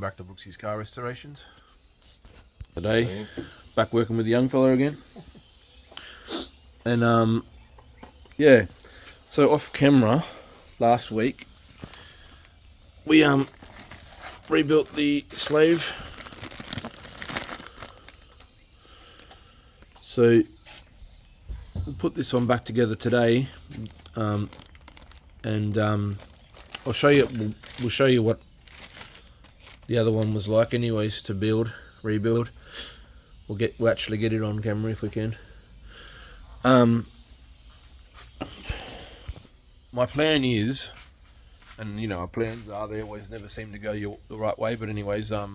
back to Brooksy's Car Restorations. Today, back working with the young fella again. And yeah, so off camera last week we rebuilt the slave. So we'll put this one back together today, and I'll show you. We'll show you what the other one was like, anyways, to rebuild. We'll actually get it on camera if we can. My plan is, and you know, our plans are, they always never seem to go the right way. But anyways, I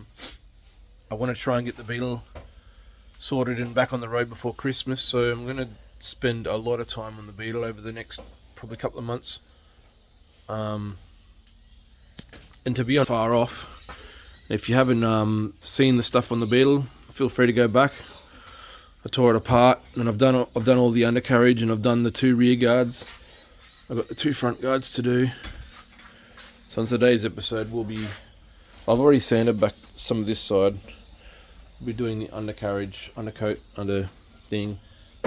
want to try and get the Beetle sorted and back on the road before Christmas. So I'm going to spend a lot of time on the Beetle over the next probably couple of months. And to be far off, if you haven't seen the stuff on the Beetle, feel free to go back. I tore it apart, and I've done all the undercarriage, and I've done the 2 rear guards. I've got the 2 front guards to do. So on today's episode, I've already sanded back some of this side. We'll be doing the undercarriage, undercoat, under thing,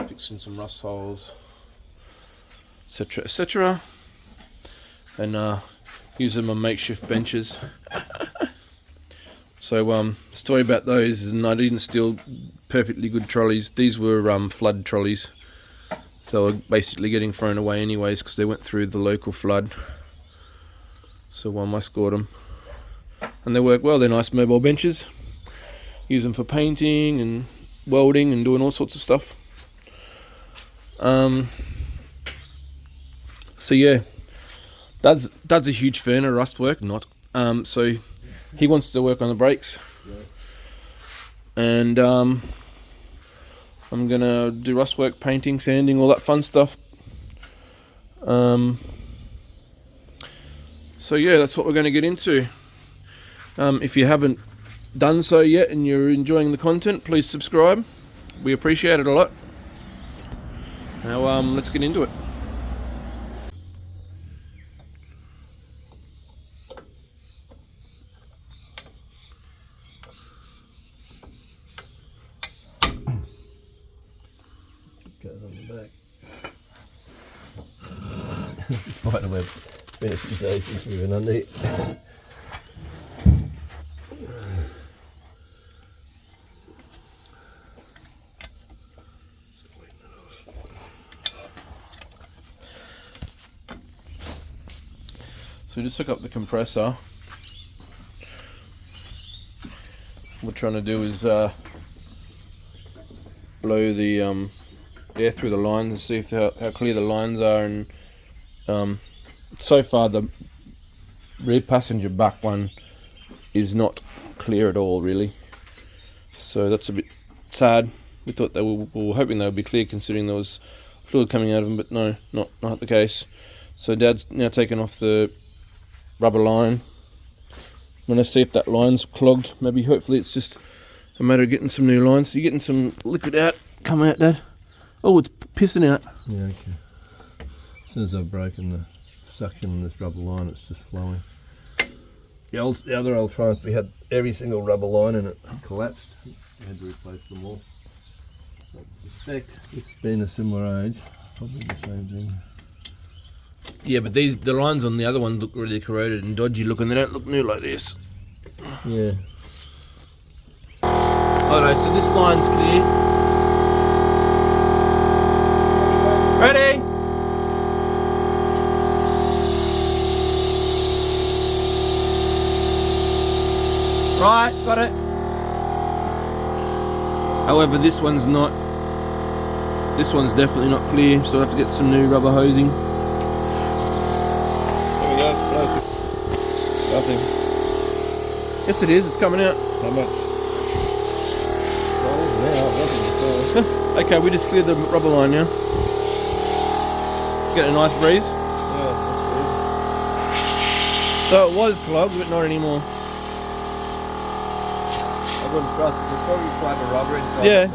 fixing some rust holes, etc., etc. And using my makeshift benches. So story about those is, I didn't steal perfectly good trolleys. These were flood trolleys, so they're basically getting thrown away anyways because they went through the local flood. So I scored them, and they work well. They're nice mobile benches. Use them for painting and welding and doing all sorts of stuff. So yeah, Dad's a huge fan of rust work. So he wants to work on the brakes, and I'm gonna do rust work, painting, sanding, all that fun stuff. So yeah, that's what we're going to get into. If you haven't done so yet and you're enjoying the content, please subscribe. We appreciate it a lot. Now let's get into it. Goes on the back. By the way, it's been a few days since we've been under it. So we just took up the compressor. What we're trying to do is blow the air through the lines and see how clear the lines are. And so far the rear passenger back one is not clear at all, really. So that's a bit sad. We thought we were hoping they would be clear, considering there was fluid coming out of them, but no, not the case. So Dad's now taken off the rubber line. I'm going to see if that line's clogged. Maybe, hopefully it's just a matter of getting some new lines. So you're getting some liquid out. Come out, Dad. Oh, it's pissing out. Yeah, okay. As soon as I've broken the suction on this rubber line, it's just flowing. The other old Triumph, we had every single rubber line and it collapsed. We had to replace them all. So I suspect it's been a similar age. It's probably the same thing. Yeah, but the lines on the other one look really corroded and dodgy looking. They don't look new like this. Yeah. Alright, so this line's clear. Ready? Right, got it. However, this one's not. This one's definitely not clear, so I have to get some new rubber hosing. There we go. Nothing. Yes, it is. It's coming out. How much? Okay, we just cleared the rubber line now. Get a nice breeze. Yeah, So it was clogged, but not anymore. I wouldn't trust it. There's probably quite a rubber inside. Yeah.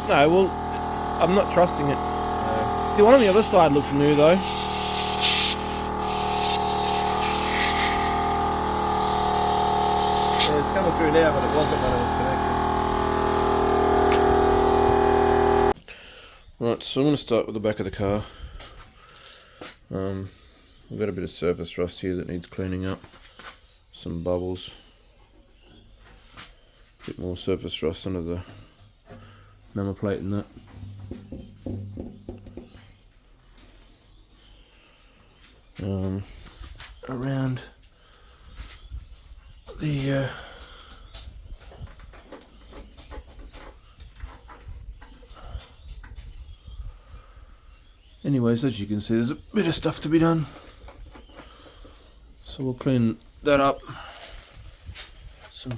No, well, I'm not trusting it. No. The one on the other side looks new though. Yeah, it's through now, but it wasn't when it was connected. Right, so I'm going to start with the back of the car. We've got a bit of surface rust here that needs cleaning up. Some bubbles. A bit more surface rust under the number plate and that. Around the anyways, as you can see, there's a bit of stuff to be done, so we'll clean that up. A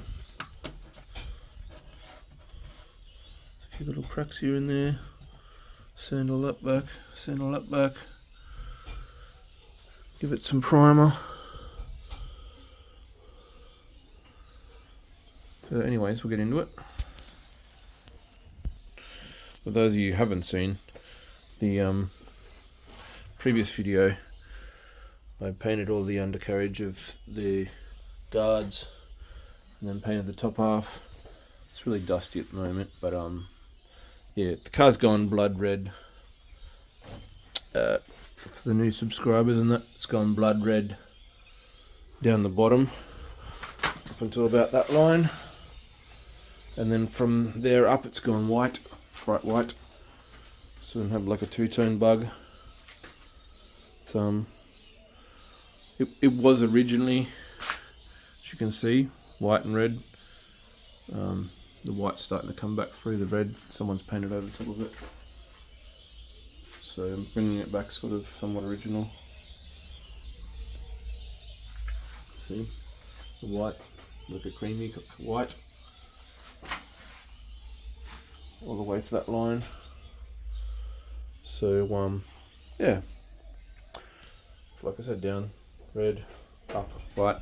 few little cracks here and there. Sandal that back, sandal that back. Give it some primer. So anyways, we'll get into it. For those of you who haven't seen the previous video, I painted all the undercarriage of the guards and then painted the top half. It's really dusty at the moment, but yeah, the car's gone blood red. For the new subscribers and that, it's gone blood red down the bottom up until about that line, and then from there up it's gone white, bright white, so then have like a two-tone bug. It was originally, as you can see, white and red. The white's starting to come back through the red. Someone's painted over the top of it. So I'm bringing it back sort of somewhat original. See, the white, like a creamy white, all the way to that line. So yeah, like I said, down, red, up, white.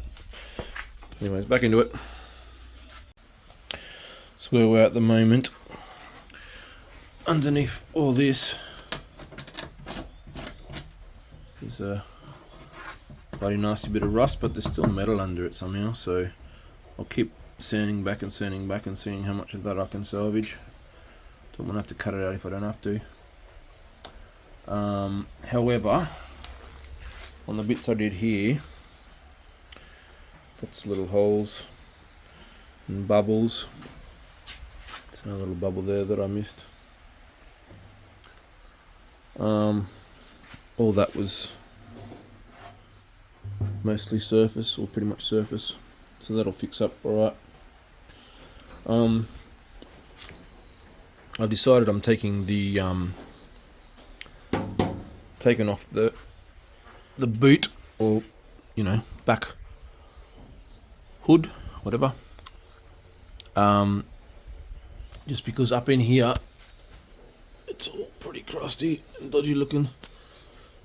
Anyways, back into it. That's where we're at the moment. Underneath all this is a bloody nasty bit of rust, but there's still metal under it somehow, so I'll keep sanding back and sanding back and seeing how much of that I can salvage. Don't want to have to cut it out if I don't have to. However, on the bits I did here, that's little holes and bubbles. There's another little bubble there that I missed. All that was mostly surface, or pretty much surface, so that'll fix up alright. I've decided I'm taking the taking off the boot, or back hood, whatever, just because up in here it's all pretty crusty and dodgy looking,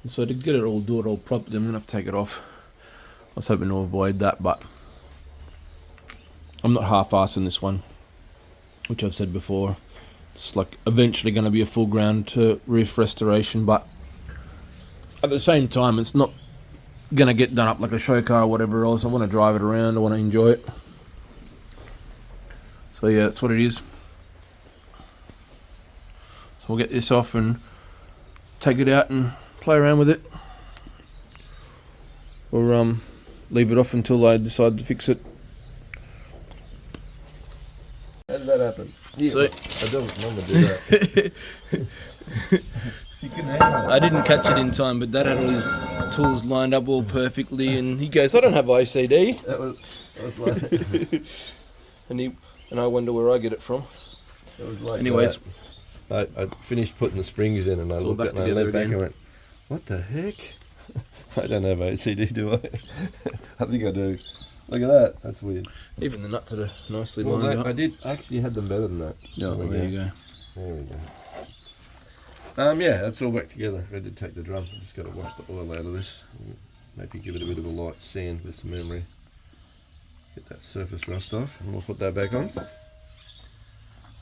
and so to get it all properly, I'm gonna have to take it off. I was hoping to avoid that, but I'm not half-assing this one, which I've said before. It's like eventually going to be a full ground roof restoration, but at the same time it's not going to get done up like a show car or whatever else. I want to drive it around, I want to enjoy it. So yeah, that's what it is. So we'll get this off and take it out and play around with it, or leave it off until I decide to fix it. How did that happen? Yeah, So, I don't remember do that. You can handle it. I didn't catch it in time, but Dad had all his tools lined up all perfectly, and he goes, "I don't have OCD." That was like, and I wonder where I get it from. it was like Anyways, that. I finished putting the springs in, and I It's all looked back at it and I together leant back again. and went, "What the heck? I don't have OCD, do I?" I think I do. Look at that. That's weird. even the nuts are nicely Well, lined I up. did actually had them better than that. Yeah, well, there you go. There we go. Yeah, that's all back together. Ready to take the drum. Just got to wash the oil out of this. Maybe give it a bit of a light sand with some emery. Get that surface rust off, and we'll put that back on.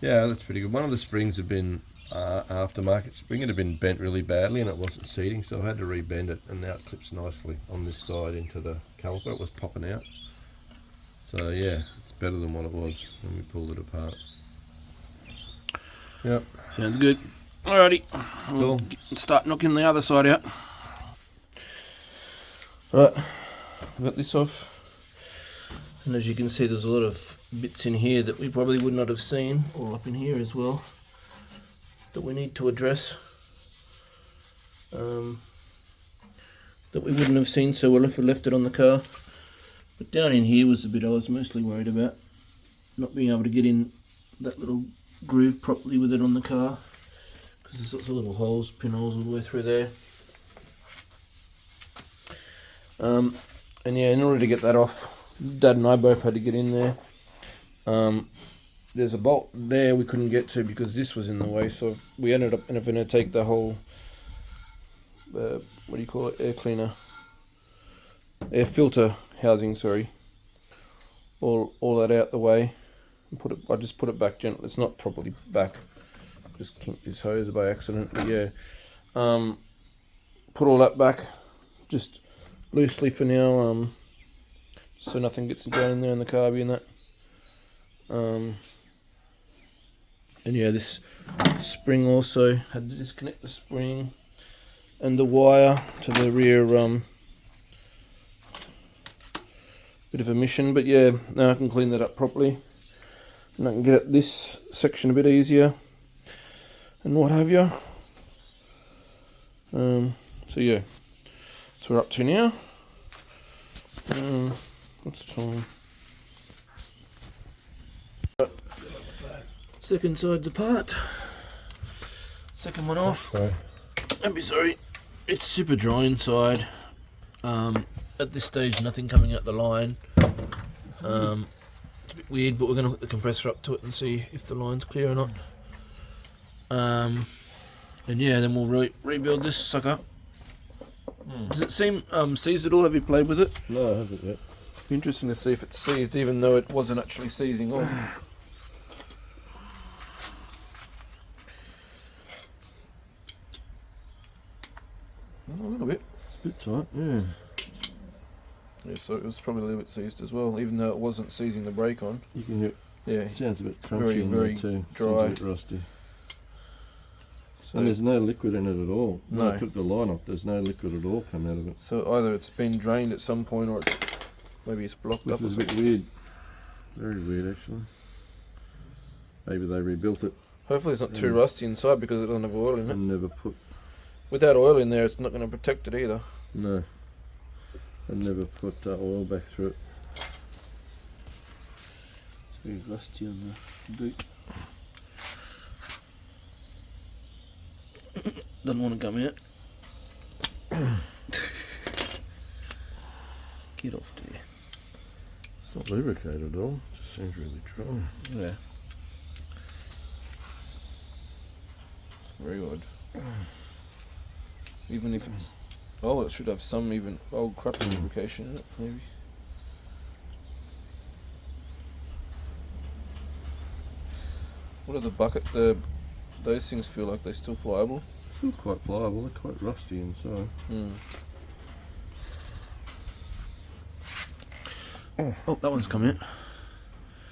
Yeah, that's pretty good. One of the springs had been aftermarket spring. It had been bent really badly, and it wasn't seating, so I had to rebend it, and now it clips nicely on this side into the caliper. It was popping out. So yeah, it's better than what it was when we pulled it apart. Yep. Sounds good. Alrighty. Cool. Start knocking the other side out. Right, I've got this off. And as you can see, there's a lot of bits in here that we probably would not have seen, all up in here as well, that we need to address. That we wouldn't have seen, so we'll have left it on the car. But down in here was the bit I was mostly worried about, not being able to get in that little groove properly with it on the car, because there's lots of little holes, pinholes all the way through there. And yeah, in order to get that off, Dad and I both had to get in there. There's a bolt there we couldn't get to because this was in the way, so we ended up having to take the whole what do you call it, air filter housing, sorry, all that out the way, and I just put it back gently. It's not properly back, just kinked this hose by accident, but yeah, put all that back just loosely for now, so nothing gets down in there in the carby and that. And yeah, this spring also had to disconnect the spring and the wire to the rear, bit of a mission, but yeah, now I can clean that up properly and I can get at this section a bit easier and what have you. So yeah, that's what we're up to now. What's the time? Second side's apart. Second one off. Sorry. Don't be sorry. It's super dry inside. At this stage, nothing coming out the line. It's a bit weird, but we're going to hook the compressor up to it and see if the line's clear or not. And yeah, then we'll rebuild this sucker. Does it seem seized at all? Have you played with it? No, I haven't yet. Be interesting to see if it's seized, even though it wasn't actually seizing off. A little bit. It's a bit tight, yeah. Yeah, so it was probably a little bit seized as well, even though it wasn't seizing the brake on. You can hear it. Yeah, It sounds a bit crunchy Very, in very there too. dry. Seems a bit rusty. so, And there's no liquid in it at all. When No. I took the line off, there's no liquid at all come out of it. so either it's been drained at some point or maybe it's blocked up Which or is a something. bit weird. Very weird actually. Maybe they rebuilt it Hopefully it's not too Yeah. rusty inside because it doesn't have oil in it. and never put, Without oil in there, it's not going to protect it either. no, and never put oil back through it. It's very rusty on the boot. Doesn't want to come out. Get off there. It's not lubricated at all. It just seems really dry. Yeah. It's very odd. Even if it's... Oh, it should have some even old crap lubrication in it, maybe. What are the bucket... Those things feel like they're still pliable. Still quite pliable. They're quite rusty inside. Oh, that one's come out.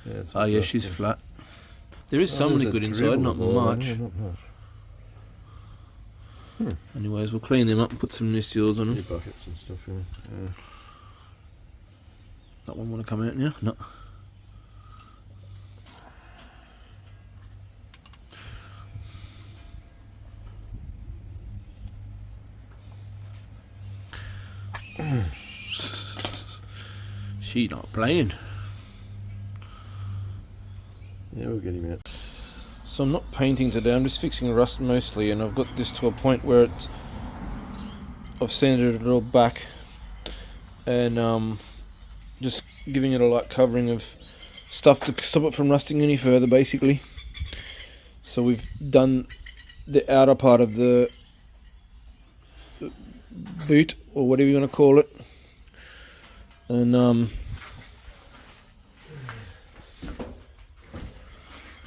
Yeah, it's Oh yeah, rusty. she's flat. There is some there's a liquid inside, dribble not of oil. much. Yeah, not much. Anyways, we'll clean them up and put some new seals on New them. buckets and stuff. Yeah. That one want to come out now? No. She not playing. Yeah, we'll get him out. So I'm not painting today, I'm just fixing rust mostly, and I've got this to a point where I've sanded it all back and just giving it a light covering of stuff to stop it from rusting any further basically. So we've done the outer part of the boot or whatever you want to call it, and on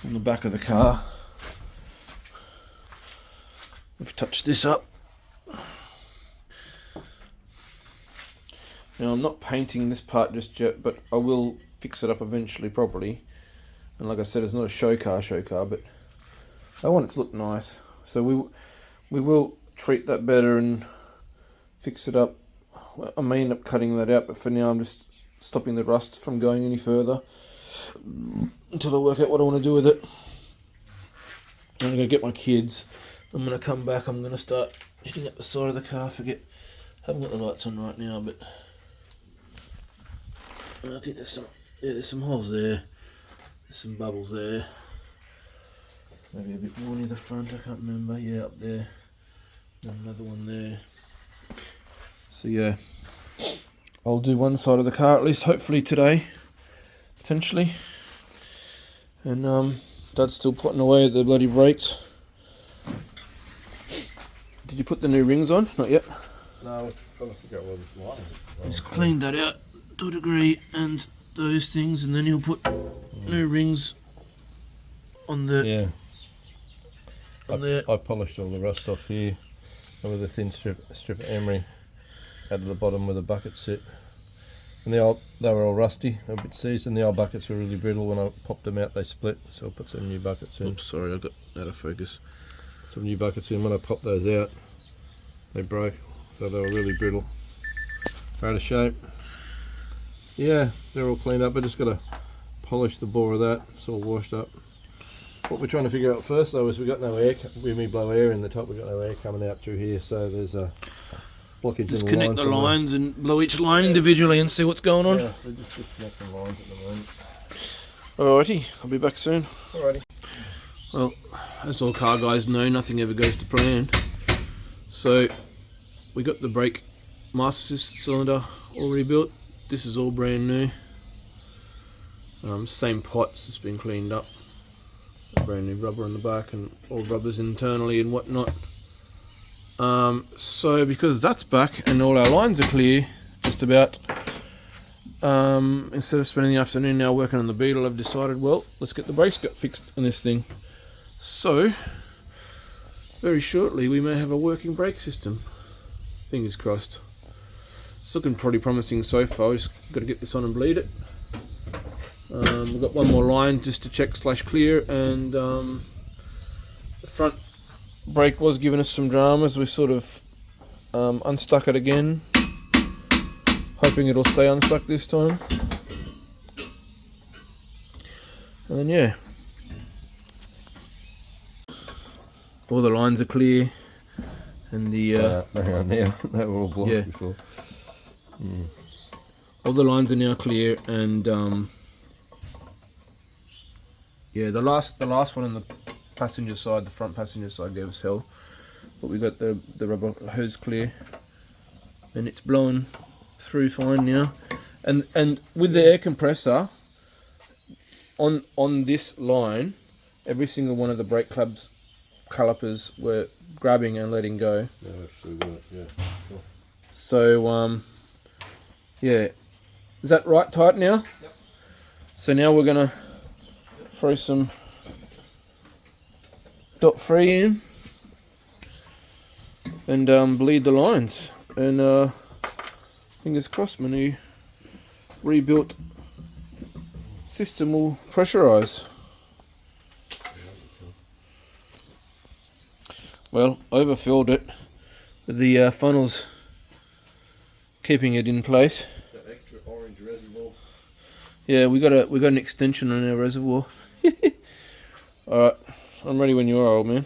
the back of the car we've touched this up. Now I'm not painting this part just yet, but I will fix it up eventually properly. And like I said, it's not a show car, but I want it to look nice. So we will treat that better and fix it up. I may end up cutting that out, but for now I'm just stopping the rust from going any further until I work out what I want to do with it. I'm going to go get my kids. I'm going to come back. I'm going to start hitting up the side of the car. I haven't got the lights on right now, but I think there's some holes there. There's some bubbles there. Maybe a bit more near the front. I can't remember. Yeah, up there. And another one there. So yeah, I'll do one side of the car at least, hopefully today, potentially. And Dad's still plotting away at the bloody brakes. Did you put the new rings on? Not yet. No, we're trying to figure out where this line is. He's cleaned that out to a degree, and those things, and then he'll put new rings on the on there. I polished all the rust off here, and with a thin strip of emery out of the bottom where the buckets sit. And they were all rusty, a bit seized, and the old buckets were really brittle. When I popped them out, they split, so I put some new buckets in. Oops, sorry, I got out of focus. Some new buckets in. When I popped those out, they broke, so they were really brittle. Out of shape. Yeah, they're all cleaned up. I just got to polish the bore of that. It's all washed up. What we're trying to figure out first, though, is we've got no air. When we blow air in the top, we've got no air coming out through here, so there's a blockage. Disconnect the lines and blow each line individually and see what's going on. Yeah, so just disconnecting lines at the moment. Alrighty, I'll be back soon. Alrighty. Well, as all car guys know, nothing ever goes to plan. So we got the brake master cylinder all rebuilt. This is all brand new. Same pots, it's been cleaned up. Brand new rubber on the back and all rubbers internally and whatnot. So because that's back and all our lines are clear, just about, instead of spending the afternoon now working on the Beetle, I've decided, well, let's get the brakes fixed on this thing. So very shortly we may have a working brake system. Fingers crossed. It's looking pretty promising so far. Just got to get this on and bleed it. We've got one more line just to check / clear, and the front brake was giving us some dramas. We sort of unstuck it again, hoping it'll stay unstuck this time. And then yeah, all the lines are clear, and the now they were all blocked before. All the lines are now clear, and yeah, the last one on the passenger side, the front passenger side, gave us hell, but we got the rubber hose clear, and it's blowing through fine now. And with the air compressor on this line, every single one of the brake calipers were grabbing and letting go. Yeah, actually worked. Yeah. Cool. So yeah, is that right tight now? Yep. So now we're gonna throw some dot free in and bleed the lines, and fingers crossed my new rebuilt system will pressurize. Well, overfilled it with the funnels keeping it in place. That extra orange reservoir. Yeah, we got an extension on our reservoir. Alright, I'm ready when you are, old man.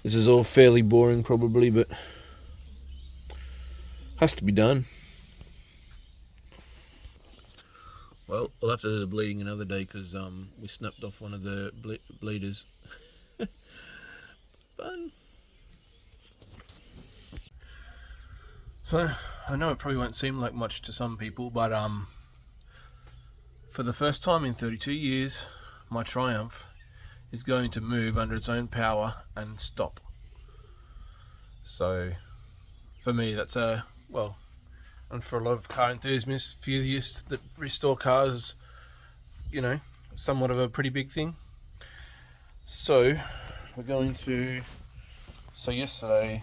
This is all fairly boring probably, but has to be done. Well, we'll have to do the bleeding another day because we snapped off one of the bleeders. Fun. So, I know it probably won't seem like much to some people, but for the first time in 32 years, my Triumph is going to move under its own power and stop. So, for me, that's well, and for a lot of car enthusiasts that restore cars, you know, somewhat of a pretty big thing. So, we're going to, so yesterday,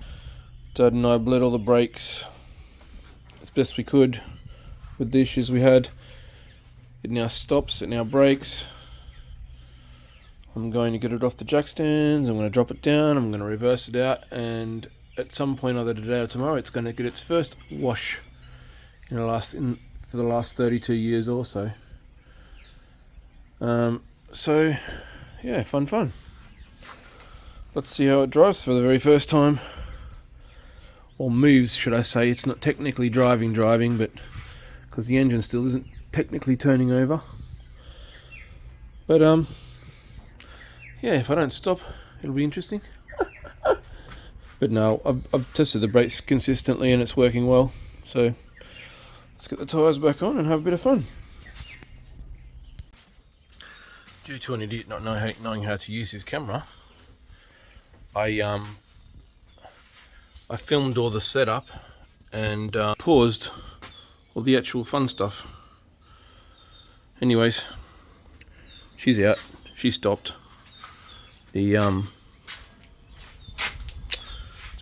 Dad and I bled all the brakes as best we could with the issues we had. It now stops, it now brakes. I'm going to get it off the jack stands, I'm going to drop it down, I'm going to reverse it out, and at some point either today or tomorrow it's going to get its first wash for the last 32 years or so. So yeah, fun. Let's see how it drives for the very first time. Or moves, should I say. It's not technically driving, but because the engine still isn't technically turning over. But yeah, if I don't stop, it'll be interesting. But no, I've tested the brakes consistently and it's working well. So let's get the tyres back on and have a bit of fun. Due to an idiot not knowing how to use his camera, I filmed all the setup and paused all the actual fun stuff. Anyways, she's out. She stopped. It's a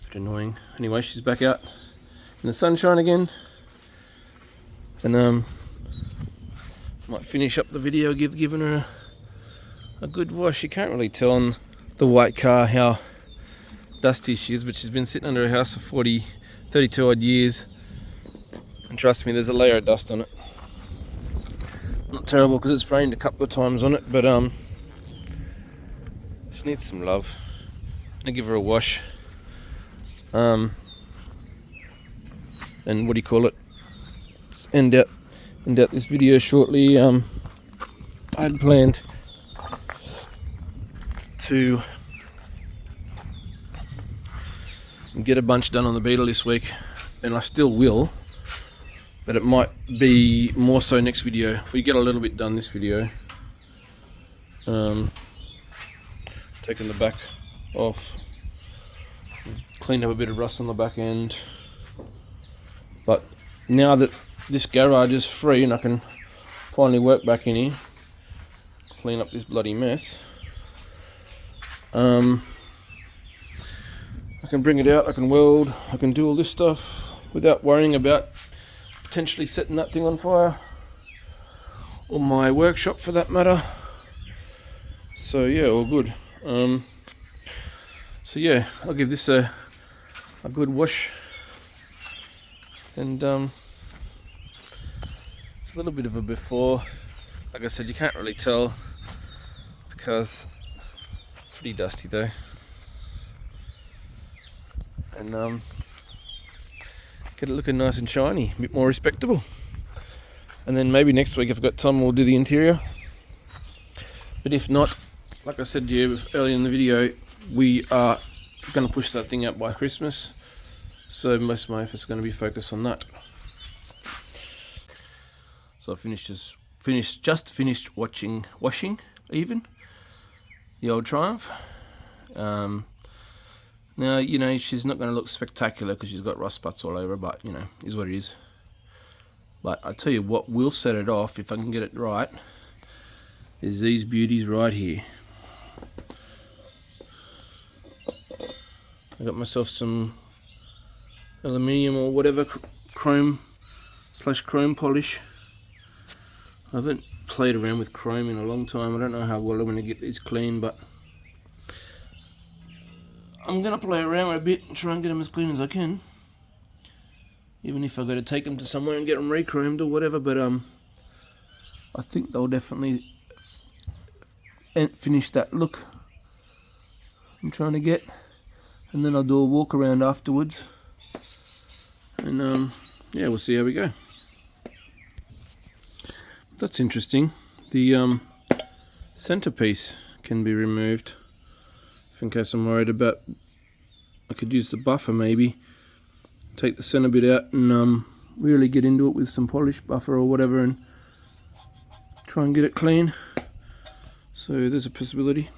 bit annoying. Anyway, she's back out in the sunshine again, and might finish up the video giving her a good wash. You can't really tell on the white car how dusty she is, but she's been sitting under her house for 32 odd years, and trust me, there's a layer of dust on it. Not terrible because it's rained a couple of times on it, but she needs some love. I'm gonna give her a wash, and what do you call it? Let's end out this video shortly. I had planned to get a bunch done on the Beetle this week, and I still will, but it might be more so next video. We get a little bit done this video. Taking the back off, cleaned up a bit of rust on the back end, but now that this garage is free and I can finally work back in here, clean up this bloody mess, I can bring it out, I can weld, I can do all this stuff without worrying about potentially setting that thing on fire, or my workshop for that matter. So yeah, all good. So yeah, I'll give this a good wash, and it's a little bit of a before. Like I said, you can't really tell. The car's pretty dusty though, and get it looking nice and shiny, a bit more respectable. And then maybe next week if I've got time we'll do the interior, but if not, like I said to you earlier in the video, we are going to push that thing out by Christmas, so most of my efforts are going to be focused on that. So I finished washing even the old Triumph. Now, you know, she's not going to look spectacular because she's got rust spots all over, but you know, is what it is. But I tell you what will set it off, if I can get it right, is these beauties right here. I got myself some aluminium or whatever chrome polish. I haven't played around with chrome in a long time. I don't know how well I'm going to get these clean, but I'm going to play around with a bit and try and get them as clean as I can, even if I've got to take them to somewhere and get them re-chromed or whatever. But I think they'll definitely finish that look I'm trying to get, and then I'll do a walk around afterwards, and yeah, we'll see how we go. That's interesting. The centerpiece can be removed, if in case I'm worried about, I could use the buffer maybe, take the center bit out and really get into it with some polish buffer or whatever and try and get it clean. So there's a possibility.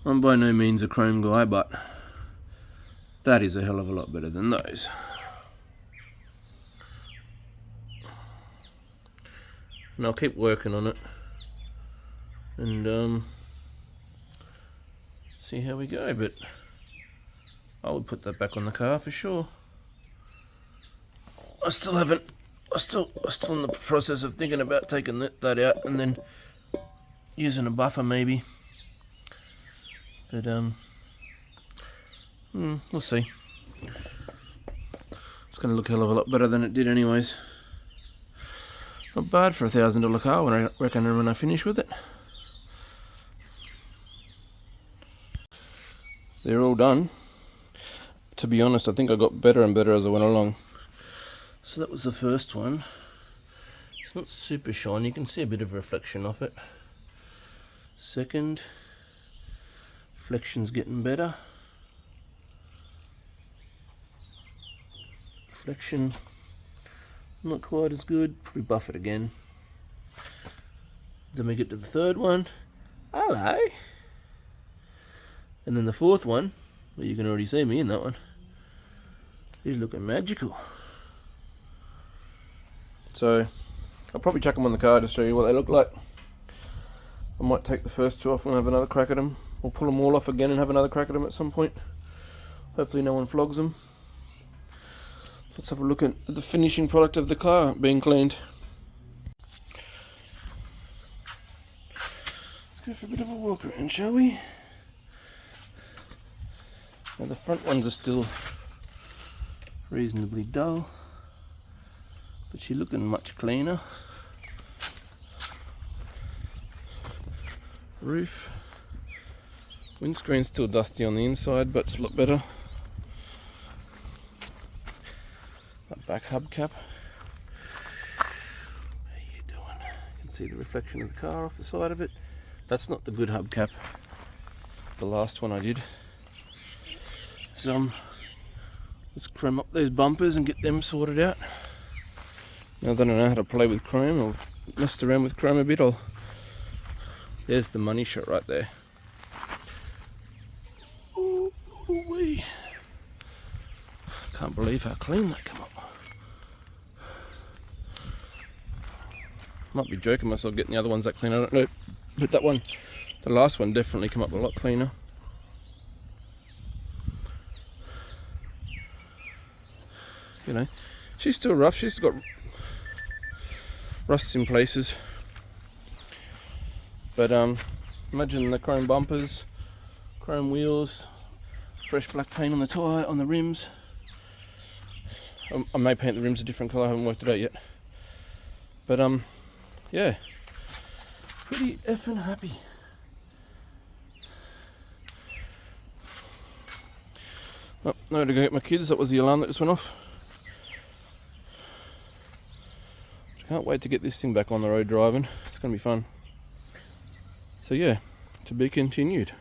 I'm by no means a chrome guy, but that is a hell of a lot better than those. And I'll keep working on it and see how we go. But I would put that back on the car for sure. I'm still in the process of thinking about taking that out and then using a buffer maybe. But we'll see. It's going to look a hell of a lot better than it did anyways. Not bad for $1,000 car when I reckon when I finish with it. They're all done. To be honest, I think I got better and better as I went along. So that was the first one. It's not super shiny, you can see a bit of reflection off it. Second, reflection's getting better. Reflection, not quite as good, probably buff it again. Then we get to the third one. Hello. And then the fourth one, well, you can already see me in that one. He's looking magical. So I'll probably chuck them on the car to show you what they look like. I might take the first two off and have another crack at them. Or pull them all off again and have another crack at them at some point. Hopefully no one flogs them. Let's have a look at the finishing product of the car being cleaned. Let's go for a bit of a walk around, shall we? Now the front ones are still reasonably dull, but she's looking much cleaner. Roof. Windscreen's still dusty on the inside, but it's a lot better. That back hubcap. How you doing? You can see the reflection of the car off the side of it. That's not the good hubcap. The last one I did. So let's chrome up those bumpers and get them sorted out. Now that I know how to play with chrome, I've messed around with chrome a bit. There's the money shot right there. Ooh-wee. Can't believe how clean they come up. Might be joking myself getting the other ones that clean, I don't know. But that one, the last one definitely came up a lot cleaner. You know, she's still rough, she's got rusts in places. But imagine the chrome bumpers, chrome wheels, fresh black paint on the tyre, on the rims. I may paint the rims a different colour, I haven't worked it out yet. But yeah, pretty effing happy. Oh, now to go get my kids, that was the alarm that just went off. Can't wait to get this thing back on the road driving. It's going to be fun. So yeah, to be continued.